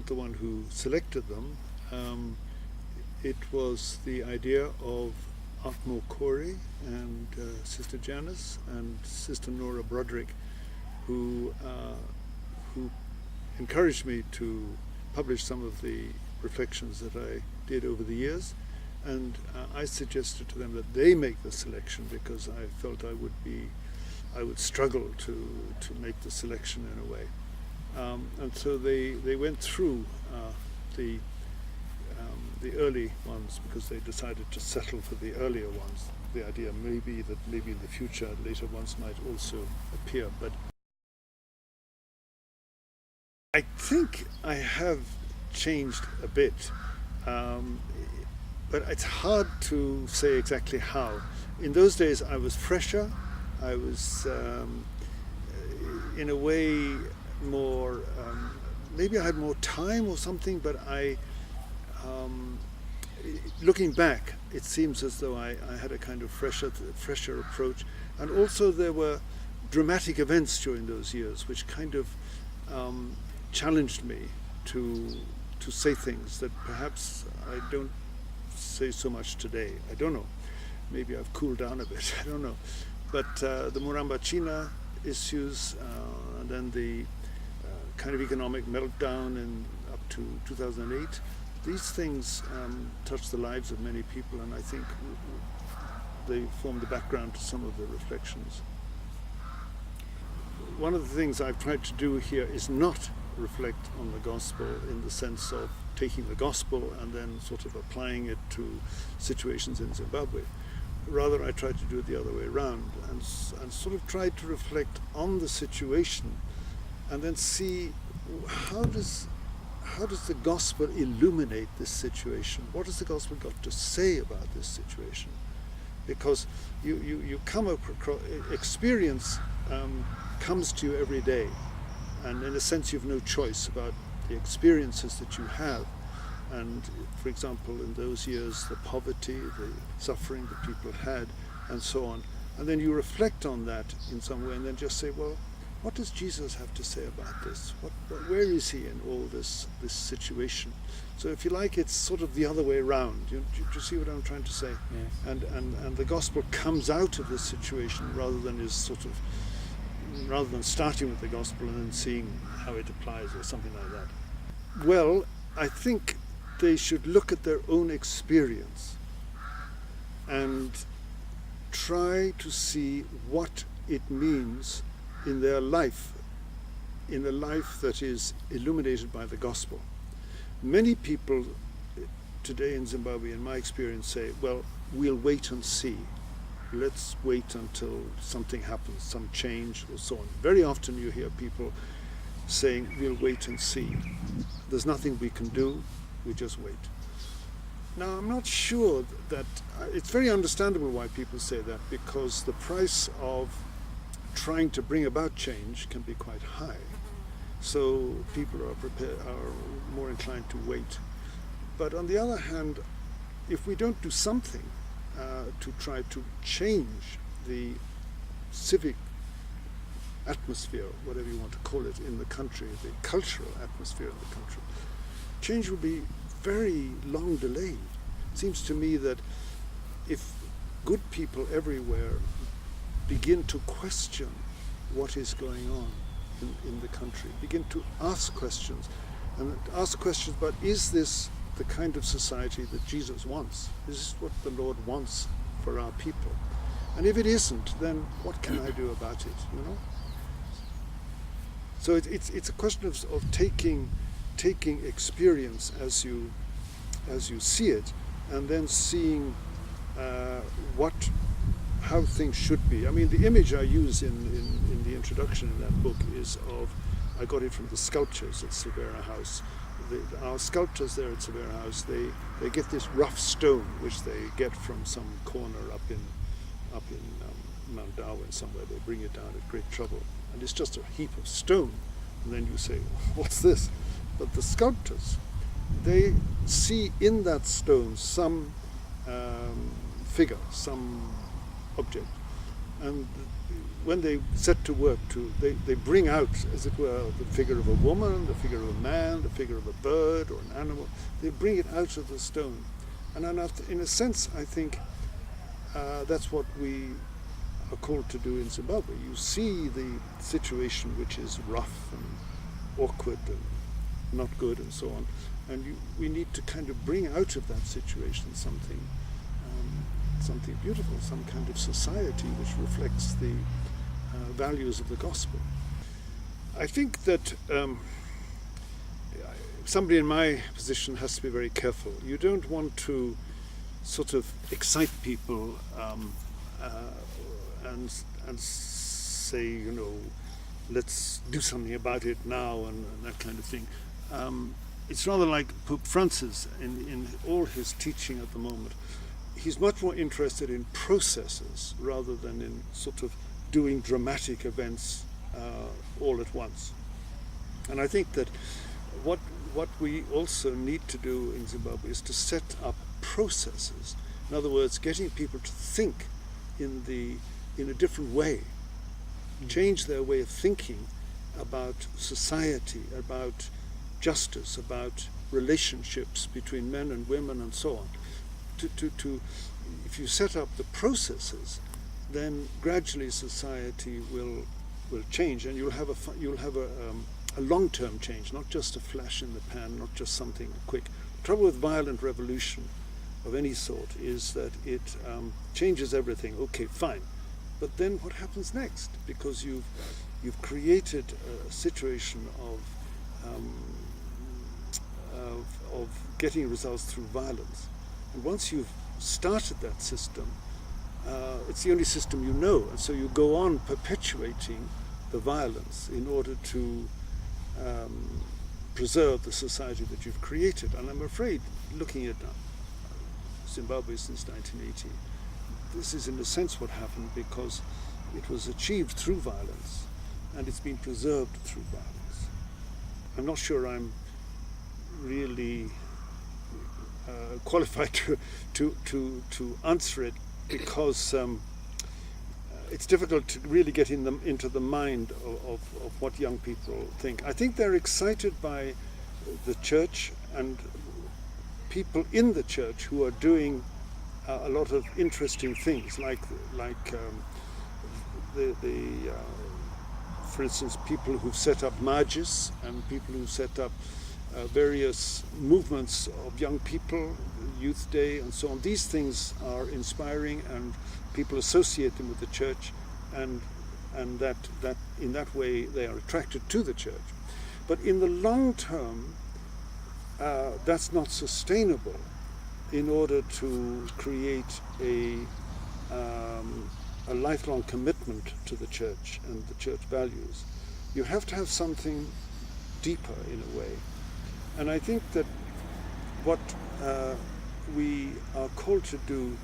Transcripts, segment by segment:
not the one who selected them. It was the idea of Atmo Corey and Sister Janice and Sister Nora Broderick, who encouraged me to publish some of the reflections that I did over the years, and I suggested to them that they make the selection because I felt I would struggle to make the selection in a way, and so they went through the early ones because they decided to settle for the earlier ones. The idea maybe that maybe in the future later ones might also appear, but I think I have changed a bit, but it's hard to say exactly how. In those days I was fresher, I was in a way more, maybe I had more time or something, but looking back, it seems as though I had a kind of fresher approach, and also there were dramatic events during those years which kind of challenged me to say things that perhaps I don't say so much today. I don't know. Maybe I've cooled down a bit. I don't know. But the Murambacina issues, and then the kind of economic meltdown in up to 2008. These things touch the lives of many people, and I think they form the background to some of the reflections. One of the things I've tried to do here is not reflect on the gospel in the sense of taking the gospel and then sort of applying it to situations in Zimbabwe. Rather, I tried to do it the other way around and sort of tried to reflect on the situation and then see how does the gospel illuminate this situation? What has the gospel got to say about this situation? Because you come across, experience comes to you every day, and in a sense you've no choice about the experiences that you have. And for example, in those years, the poverty, the suffering that people had, and so on. And then you reflect on that in some way and then just say, well, what does Jesus have to say about this? Where is he in all this situation? So if you like, it's sort of the other way around. Do you see what I'm trying to say? Yes. And the gospel comes out of this situation rather than starting with the gospel and then seeing how it applies or something like that. Well, I think they should look at their own experience and try to see what it means in their life, in a life that is illuminated by the gospel. Many people today in Zimbabwe, in my experience, say, well, we'll wait and see. Let's wait until something happens, some change or so on. Very often you hear people saying, we'll wait and see. There's nothing we can do, we just wait. Now, I'm not sure that, it's very understandable why people say that, because the price of trying to bring about change can be quite high. So people are more inclined to wait. But on the other hand, if we don't do something to try to change the civic atmosphere, whatever you want to call it, in the country, the cultural atmosphere in the country, change will be very long delayed. It seems to me that if good people everywhere begin to question what is going on in the country, begin to ask questions, and ask questions about, is this the kind of society that Jesus wants? Is this what the Lord wants for our people? And if it isn't, then what can I do about it, you know? So it's a question of taking experience as you see it, and then seeing how things should be. I mean, the image I use in the introduction in that book is I got it from the sculptures at Silvera House. Our sculptors there at Silvera House, they get this rough stone, which they get from some corner up in Mount Darwin somewhere. They bring it down at great trouble, and it's just a heap of stone. And then you say, what's this? But the sculptors, they see in that stone some figure, some object, and when they set to work they bring out, as it were, the figure of a woman, the figure of a man, the figure of a bird or an animal. They bring it out of the stone. And in a sense, I think that's what we are called to do in Zimbabwe. You see the situation which is rough and awkward and not good and so on, and we need to kind of bring out of that situation something beautiful, some kind of society which reflects the values of the gospel. I think that somebody in my position has to be very careful. You don't want to sort of excite people and say, you know, let's do something about it now and that kind of thing. It's rather like Pope Francis in all his teaching at the moment. He's much more interested in processes rather than in sort of doing dramatic events all at once. And I think that what we also need to do in Zimbabwe is to set up processes. In other words, getting people to think in a different way, change their way of thinking about society, about justice, about relationships between men and women and so on. If you set up the processes, then gradually society will change, and you'll have a long-term change, not just a flash in the pan, not just something quick. The trouble with violent revolution of any sort is that it changes everything. Okay, fine, but then what happens next? Because you've created a situation of getting results through violence. And once you've started that system, it's the only system you know, and so you go on perpetuating the violence in order to preserve the society that you've created. And I'm afraid, looking at Zimbabwe since 1980, this is in a sense what happened, because it was achieved through violence and it's been preserved through violence. I'm not sure I'm really qualified to answer it, because it's difficult to really get into the mind of what young people think. I think they're excited by the church and people in the church who are doing a lot of interesting things, like for instance, people who've set up Majis and people who've set up various movements of young people, Youth Day and so on. These things are inspiring, and people associate them with the church, and that in that way they are attracted to the church. But in the long term, that's not sustainable in order to create a lifelong commitment to the church and the church values. You have to have something deeper in a way. And I think that what we are called to do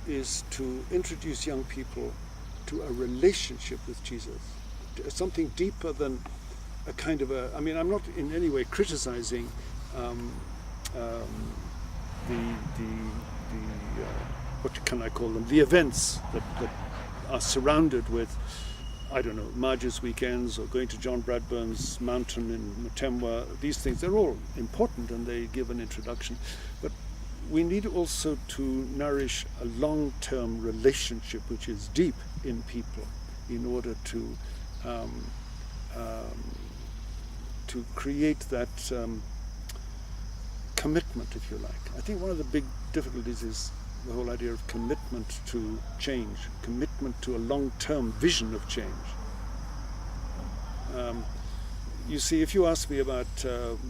is to introduce young people to a relationship with Jesus, something deeper than a kind of I mean, I'm not in any way criticizing what can I call them? The events that are surrounded with, I don't know, Majis weekends or going to John Bradburn's mountain in Mutemwa. These things, they're all important and they give an introduction. But we need also to nourish a long-term relationship which is deep in people in order to create that commitment, if you like. I think one of the big difficulties is the whole idea of commitment to change, commitment to a long-term vision of change. You see, if you ask me about,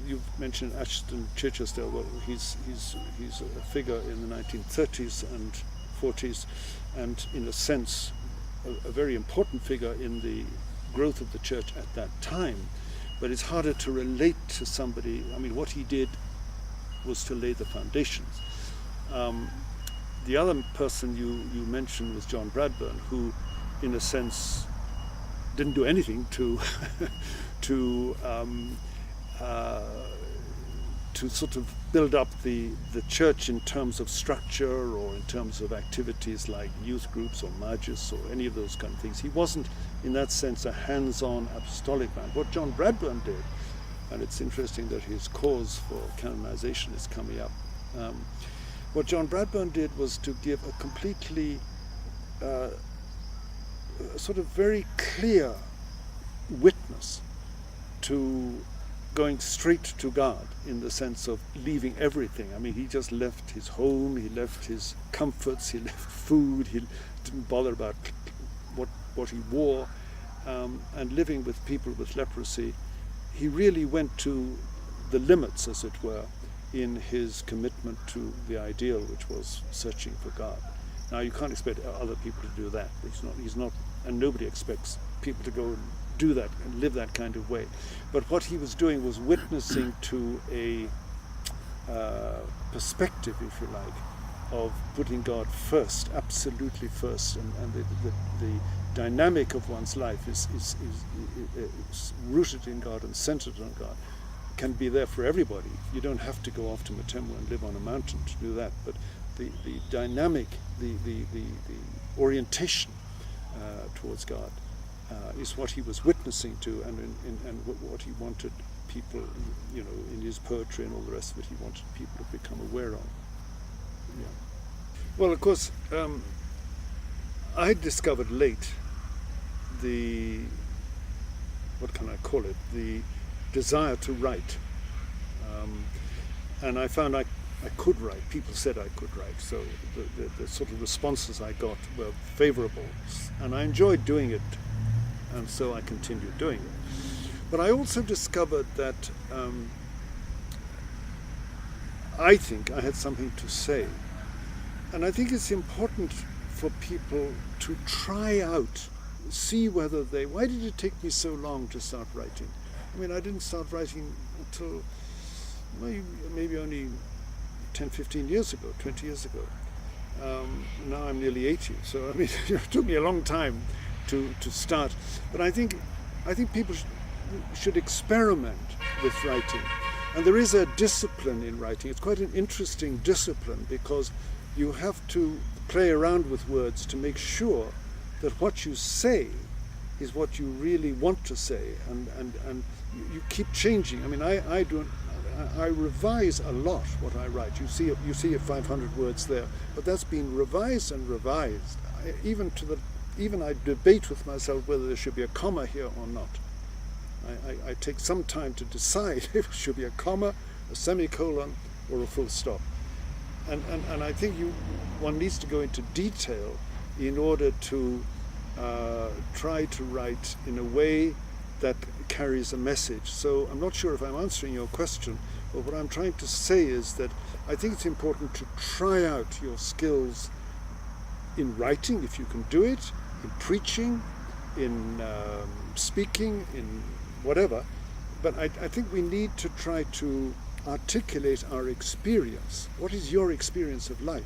you mentioned Ashton Chichester, well, he's a figure in the 1930s and 40s, and in a sense, a very important figure in the growth of the church at that time. But it's harder to relate to somebody. I mean, what he did was to lay the foundations. The other person you mentioned was John Bradburn, who, in a sense, didn't do anything to to sort of build up the church in terms of structure or in terms of activities like youth groups or majlis or any of those kind of things. He wasn't, in that sense, a hands-on apostolic man. What John Bradburn did, and it's interesting that his cause for canonization is coming up, what John Bradburn did was to give a completely sort of very clear witness to going straight to God, in the sense of leaving everything. I mean, he just left his home, he left his comforts, he left food, he didn't bother about what he wore, and living with people with leprosy. He really went to the limits, as it were, in his commitment to the ideal, which was searching for God. Now, you can't expect other people to do that. He's not, and nobody expects people to go and do that and live that kind of way. But what he was doing was witnessing to a perspective, if you like, of putting God first, absolutely first, and the dynamic of one's life is rooted in God and centered on God. Can be there for everybody. You don't have to go off to Matemwa and live on a mountain to do that, but the dynamic, the orientation towards God is what he was witnessing to, and what he wanted people, in his poetry and all the rest of it, he wanted people to become aware of. Yeah. Well, of course, I discovered late what can I call it, the desire to write. And I found I could write. People said I could write, so the sort of responses I got were favorable, and I enjoyed doing it, and so I continued doing it. But I also discovered that I think I had something to say, and I think it's important for people to try out, see whether why did it take me so long to start writing? I mean, I didn't start writing until maybe only 10, 15 years ago, 20 years ago. Now I'm nearly 80, so I mean, it took me a long time to start. But I think people should experiment with writing. And there is a discipline in writing. It's quite an interesting discipline, because you have to play around with words to make sure that what you say is what you really want to say, and you keep changing. I mean, I revise a lot what I write. You see it 500 words there, but that's been revised and revised. Even I debate with myself whether there should be a comma here or not. I take some time to decide if it should be a comma, a semicolon, or a full stop. And I think one needs to go into detail in order to try to write in a way that carries a message. So I'm not sure if I'm answering your question, but what I'm trying to say is that I think it's important to try out your skills in writing, if you can do it, in preaching, in speaking, in whatever. But I think we need to try to articulate our experience. What is your experience of life?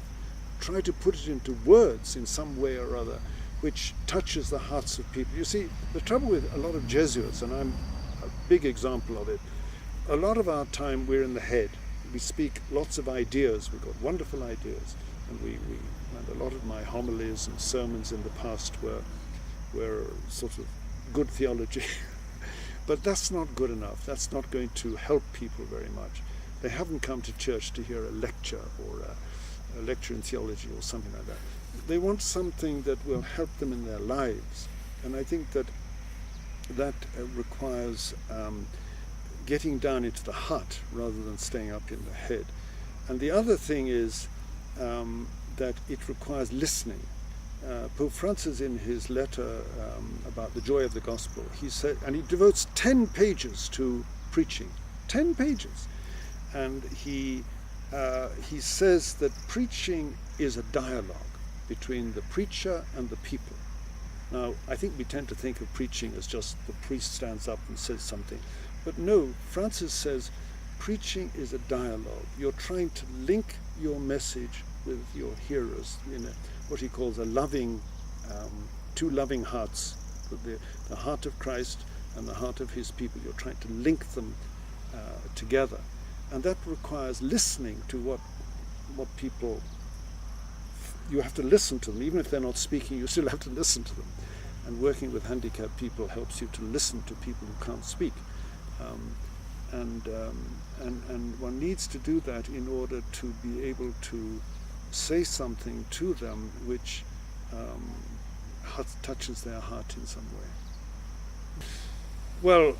Try to put it into words in some way or other, which touches the hearts of people. You see, the trouble with a lot of Jesuits, and I'm a big example of it, a lot of our time we're in the head. We speak lots of ideas, we've got wonderful ideas, and a lot of my homilies and sermons in the past were sort of good theology. But that's not good enough. That's not going to help people very much. They haven't come to church to hear a lecture or a lecture in theology or something like that. They want something that will help them in their lives. And I think that requires getting down into the heart rather than staying up in the head. And the other thing is that it requires listening. Pope Francis, in his letter about the joy of the gospel, he said, and he devotes 10 pages to preaching, 10 pages. And he says that preaching is a dialogue between the preacher and the people. Now, I think we tend to think of preaching as just the priest stands up and says something. But no, Francis says preaching is a dialogue. You're trying to link your message with your hearers in what he calls a loving, two loving hearts, the heart of Christ and the heart of his people. You're trying to link them together. And that requires listening to what people, you have to listen to them. Even if they're not speaking, you still have to listen to them. And working with handicapped people helps you to listen to people who can't speak. And one needs to do that in order to be able to say something to them which touches their heart in some way. Well,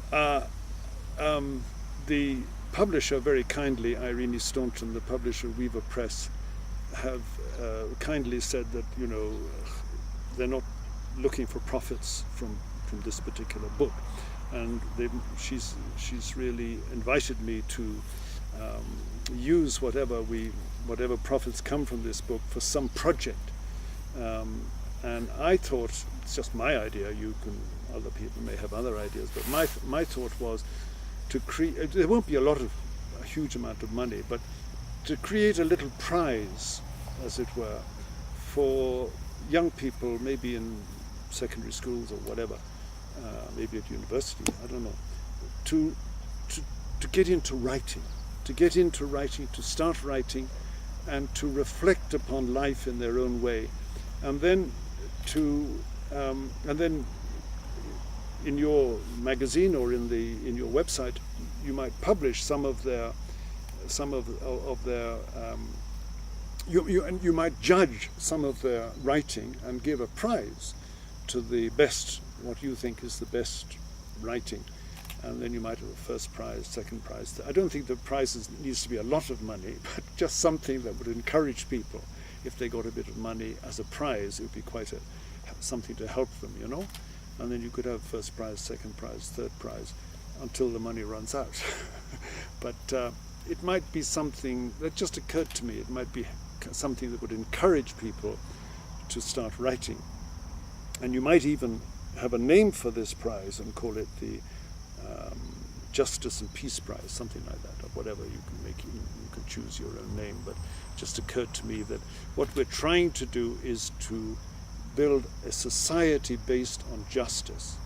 the publisher very kindly, Irene Staunton, the publisher Weaver Press, have kindly said that, you know, they're not looking for profits from this particular book, and she's really invited me to use whatever profits come from this book for some project. And I thought, it's just my idea, other people may have other ideas, but my thought was to create, there won't be a huge amount of money, but to create a little prize, as it were, for young people, maybe in secondary schools or whatever, maybe at university, I don't know, to get into writing, to start writing, and to reflect upon life in their own way, and then in your magazine or in your website, you might publish some of their you might judge some of their writing and give a prize to the best, what you think is the best writing, and then you might have a first prize, second prize. I don't think the prizes needs to be a lot of money, but just something that would encourage people. If they got a bit of money as a prize, it would be quite something to help them, you know. And then you could have first prize, second prize, third prize, until the money runs out. But it might be something that just occurred to me. It might be something that would encourage people to start writing. And you might even have a name for this prize and call it the Justice and Peace Prize, something like that, or whatever you can make. You can choose your own name, but it just occurred to me that what we're trying to do is to build a society based on justice.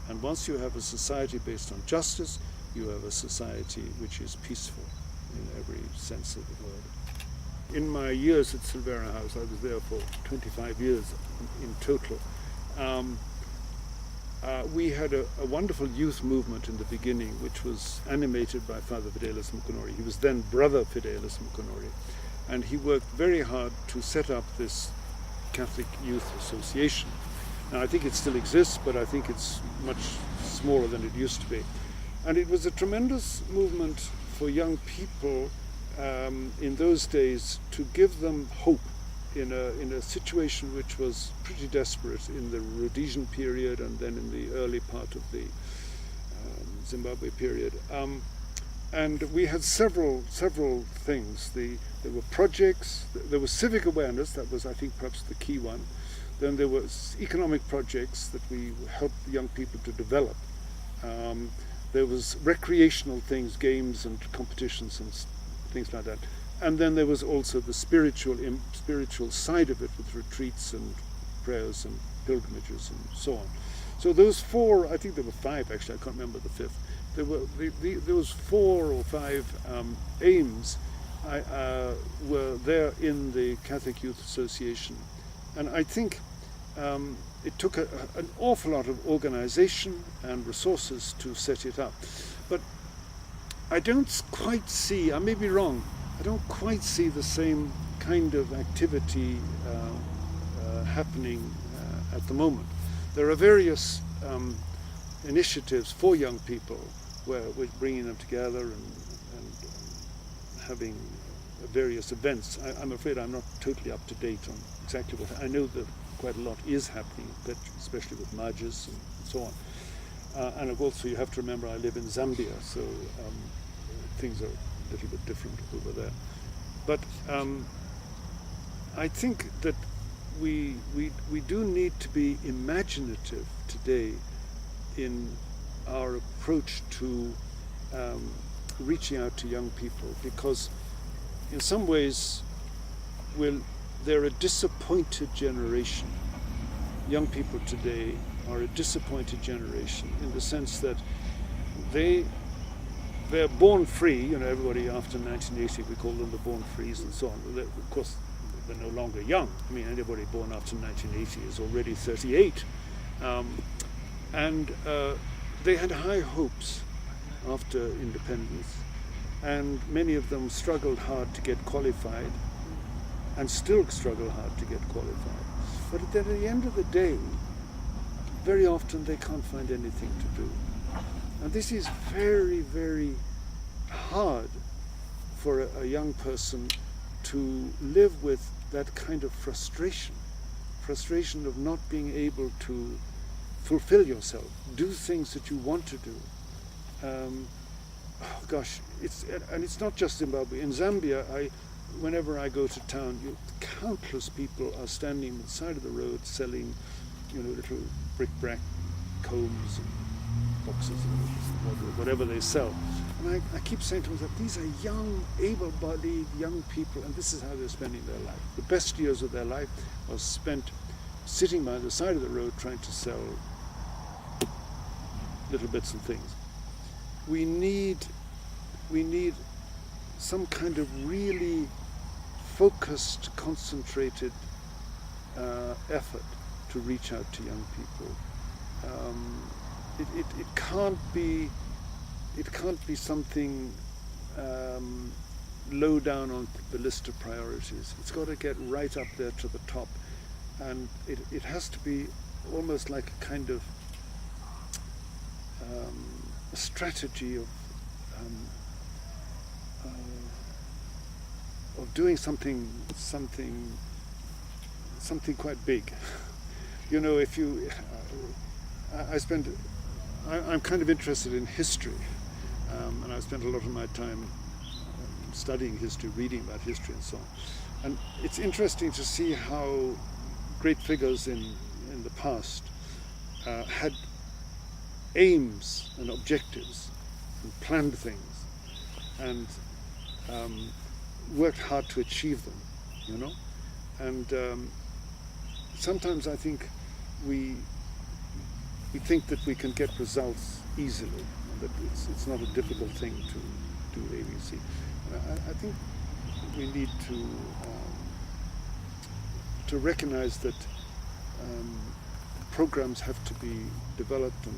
And once you have a society based on justice, you have a society which is peaceful in every sense of the word. In my years at Silvera House, I was there for 25 years in total. We had a wonderful youth movement in the beginning, which was animated by Father Fidelis Mukunori. He was then Brother Fidelis Mukunori, and he worked very hard to set up this Catholic Youth Association. Now, I think it still exists, but I think it's much smaller than it used to be. And it was a tremendous movement for young people in those days to give them hope in a situation which was pretty desperate in the Rhodesian period and then in the early part of the Zimbabwe period. And we had several things. There were projects, there was civic awareness, that was, I think, perhaps the key one. Then there was economic projects that we helped young people to develop. There was recreational things, games and competitions and things like that. And then there was also the spiritual side of it, with retreats and prayers and pilgrimages and so on. So those four, I think there were five actually, I can't remember the fifth. There were those 4 or 5 aims were there in the Catholic Youth Association. And I think it took an awful lot of organization and resources to set it up. But I don't quite see, I may be wrong, I don't quite see the same kind of activity happening at the moment. There are various initiatives for young people where we're bringing them together and having various events. I'm afraid I'm not totally up to date on exactly what. I know that quite a lot is happening, especially with Majas and so on. And also you have to remember I live in Zambia, so things are a little bit different over there. But I think that we do need to be imaginative today in our approach to reaching out to young people, because in some ways they're a disappointed generation. Young people today are a disappointed generation in the sense that they they're born free. You know, everybody after 1980, we call them the born frees and so on. Of course, they're no longer young. I mean, anybody born after 1980 is already 38. And they had high hopes after independence, and many of them struggled hard to get qualified and still struggle hard to get qualified. But at the end of the day, very often they can't find anything to do. And this is very, very hard for a young person to live with that kind of frustration of not being able to fulfill yourself, do things that you want to do. It's not just Zimbabwe. In Zambia, whenever I go to town, countless people are standing on the side of the road selling, little bric-a-brac combs and boxes and whatever they sell. And I keep saying to myself, these are young, able-bodied young people, and this is how they're spending their life. The best years of their life was spent sitting by the side of the road trying to sell little bits and things. We need some kind of really focused, concentrated effort to reach out to young people. It can't be something low down on the list of priorities. It's got to get right up there to the top, and it has to be almost like a kind of a strategy of doing something quite big. If you, I'm kind of interested in history, and I spent a lot of my time studying history, reading about history and so on. And it's interesting to see how great figures in the past had aims and objectives and planned things and worked hard to achieve them, And sometimes I think we think that we can get results easily, and that it's not a difficult thing to do ABC. I think we need to recognize that programs have to be developed and